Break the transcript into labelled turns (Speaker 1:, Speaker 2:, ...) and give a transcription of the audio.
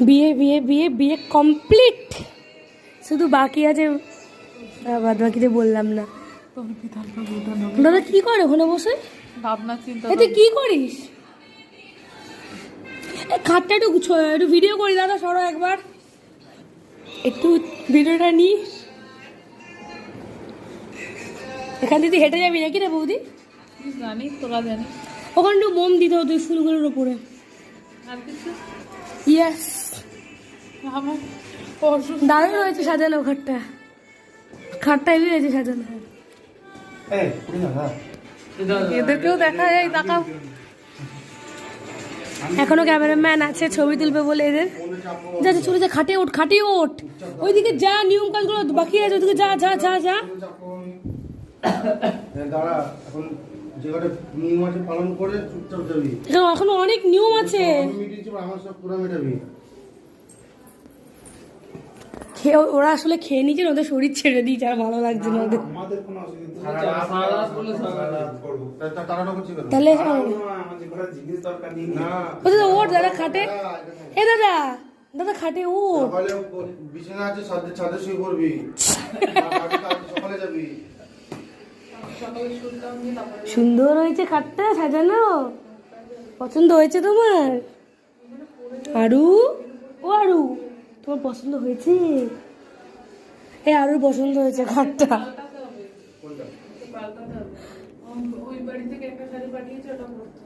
Speaker 1: বিয়ে বিয়ে বিয়ে বিয়ে কমপ্লিট, শুধু বাকি আছে, বাদ বাকিতে বললাম না। দাদা কি করে ওখানে বসে
Speaker 2: ভাবনা চিন্তা?
Speaker 1: এতে কি করিস? খাটটা একটু একটু ভিডিও করি দাদা, সরো একবার, একটু ভিডিওটা নি। এখান থেকে হেঁটে যাবি নাকি রে বৌদি?
Speaker 2: জানি, তোরা জানি।
Speaker 1: ওখানে একটু মোম দিতে হতো ফুলগুলোর ওপরে।
Speaker 2: আর কিছু
Speaker 1: ইয়েস,
Speaker 2: আমার
Speaker 1: দারুণ হয়েছে সাজানো ঘরটা, খাটটা এমনি হয়েছে সাজানো।
Speaker 2: এদেরকেও দেখা যায়, তাকাও।
Speaker 1: এখনো ক্যামেরাম্যান আছে ছবি তুলবে বলে এদের। যা যা চলে যা, খাটে ওঠ, খাটে ওঠ, ওইদিকে যা, নিয়ম কাজগুলো বাকি আছে ওইদিকে যা যা যা যা। এখনো অনেক নিয়ম আছে। ওরা আসলে খেয়ে নিয়েছে, ওদের শরীর ছেড়ে দিয়েছে, আর ভালো লাগছে না ওদের। তাহলে ওঠ দাদা খাটে, এ দাদা দাদা খাটে ওঠ। সুন্দর হয়েছে খাটটা সাজানো, পছন্দ হয়েছে তোমার? আরু, ও আরু, তোমার পছন্দ হয়েছে? এই আরুর পছন্দ হয়েছে খাটটা।
Speaker 2: ওই বাড়ি থেকে একটা শাড়ি পাঠিয়েছে, ওটা